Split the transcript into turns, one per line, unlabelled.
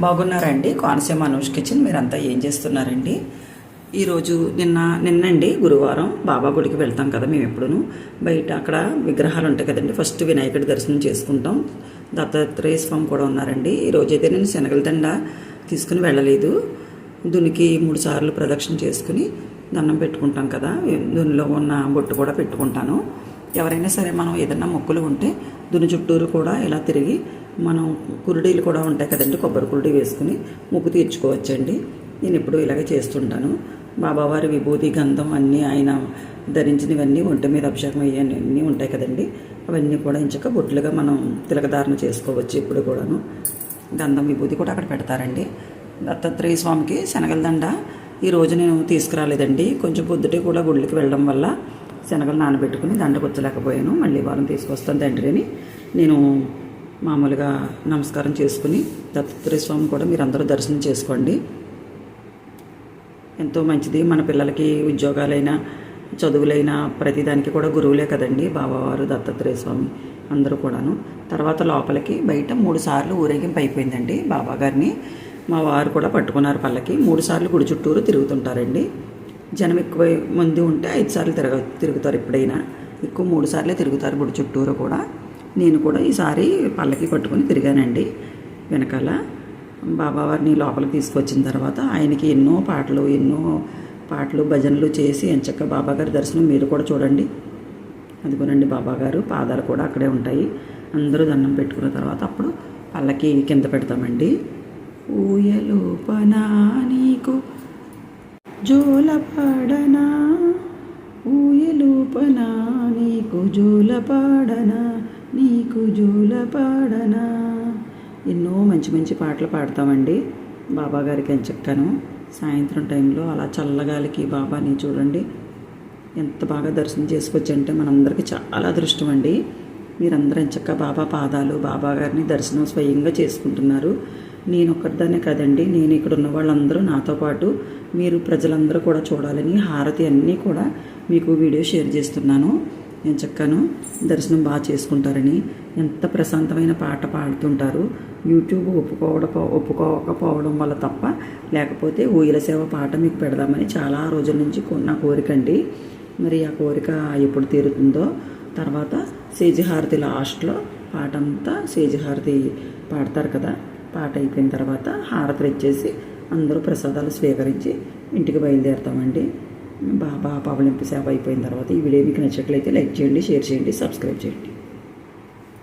బాగున్నారండి? కోనసీమ అనూష్ కిచెన్. మీరంతా ఏం చేస్తున్నారండి? ఈరోజు నిన్నండి గురువారం బాబా గుడికి వెళ్తాం కదా మేము ఎప్పుడును. బయట అక్కడ విగ్రహాలు ఉంటాయి కదండి. ఫస్ట్ వినాయకుడి దర్శనం చేసుకుంటాం. దత్తాత్రేయ స్వామి కూడా ఉన్నారండి. ఈరోజైతే నేను శనగల దండ తీసుకుని వెళ్ళలేదు. దునికి 3 సార్లు ప్రదక్షిణ చేసుకుని దండం పెట్టుకుంటాం కదా. దునిలో ఉన్న బొట్టు కూడా పెట్టుకుంటాను. ఎవరైనా సరే మనం ఏదన్నా మొక్కులు ఉంటే దుని చుట్టూరు కూడా ఇలా తిరిగి మనం కురుడీలు కూడా ఉంటాయి కదండి, కొబ్బరి కురుడి వేసుకుని మొక్కు తీర్చుకోవచ్చండి. నేను ఎప్పుడూ ఇలాగే చేస్తుంటాను. బాబావారి విభూతి గంధం అన్నీ ఆయన ధరించినవన్నీ ఒంటి మీద అభిషేకం అయ్యన్నీ ఉంటాయి కదండి. అవన్నీ కూడా ఇంచక బొట్లుగా మనం తిలకధారణ చేసుకోవచ్చు. ఇప్పుడు కూడాను గంధం విభూతి కూడా అక్కడ పెడతారండి. దత్తాత్రేయ స్వామికి శనగల దండ ఈరోజు నేను తీసుకురాలేదండి. కొంచెం పొద్దుటే కూడా గుళ్ళకి వెళ్ళడం వల్ల శనగలు నానబెట్టుకుని దండ కూర్చోలేకపోయాను. మళ్ళీ వారం తీసుకొస్తాను తండ్రి అని నేను మామూలుగా నమస్కారం చేసుకుని, దత్తాత్రేయ స్వామి కూడా మీరందరూ దర్శనం చేసుకోండి. ఎంతో మంచిది. మన పిల్లలకి ఉద్యోగాలైనా చదువులైనా ప్రతిదానికి కూడా గురువులే కదండి బాబావారు, దత్తాత్రేయ స్వామి అందరూ కూడాను. తర్వాత లోపలికి బయట 3 సార్లు ఊరేగింపు అయిపోయిందండి. బాబా గారిని మా వారు కూడా పట్టుకున్నారు పల్లకి. 3 సార్లు గుడి చుట్టూరు తిరుగుతుంటారండి. జనం ఎక్కువ మంది ఉంటే 5 సార్లు తిరుగుతారు. ఎప్పుడైనా ఎక్కువ 3 సార్లే తిరుగుతారు గుడి చుట్టూరు కూడా. నేను కూడా ఈసారి పల్లకి పట్టుకొని తిరిగానండి. వెనకాల బాబావారిని లోపలికి తీసుకొచ్చిన తర్వాత ఆయనకి ఎన్నో పాటలు భజనలు చేసి ఎంచక్క బాబాగారి దర్శనం మీరు కూడా చూడండి. అదిగోనండి బాబాగారు పాదాలు కూడా అక్కడే ఉంటాయి. అందరూ దండం పెట్టుకున్న తర్వాత అప్పుడు పల్లకి కింద పెడతామండి. ఊయలోపనా నీకు జోలపాడనా, ఊయలోపనా నీకు జోలపాడనా, నీకు జోలపాడనా. ఎన్నో మంచి మంచి పాటలు పాడతామండి బాబాగారికి ఎంచక్కను. సాయంత్రం టైంలో అలా చల్లగాలికి బాబాని చూడండి ఎంత బాగా దర్శనం చేసుకోవచ్చంటే మనందరికీ చాలా అదృష్టం అండి. మీరందరూ ఎంచక్క బాబా పాదాలు, బాబా గారిని దర్శనం స్వయంగా చేసుకుంటున్నారు. నేను ఒక్కదానే కదండి, నేను ఇక్కడ ఉన్న వాళ్ళందరూ నాతో పాటు మీరు ప్రజలందరూ కూడా చూడాలని హారతి అన్నీ కూడా మీకు వీడియో షేర్ చేస్తున్నాను. నేను చక్కను దర్శనం బాగా చేసుకుంటారని. ఎంత ప్రశాంతమైన పాట పాడుతుంటారు. యూట్యూబ్ ఒప్పుకోకపోవడం వల్ల తప్ప, లేకపోతే ఊయల సేవ పాట మీకు పెడదామని చాలా రోజుల నుంచి నా కోరిక అండి. మరి ఆ కోరిక ఎప్పుడు తీరుతుందో. తర్వాత సేజహారతి లాస్ట్లో పాట అంతా సేజహారతి పాడతారు కదా. పాట అయిపోయిన తర్వాత హారతి ఇచ్చేసి అందరూ ప్రసాదాలు స్వీకరించి ఇంటికి బయలుదేరుతామండి. బాబా పవళింపు సేవ అయిపోయిన తర్వాత ఈ వీడియో మీకు నచ్చట్లయితే లైక్ చేయండి, షేర్ చేయండి, సబ్స్క్రైబ్ చేయండి.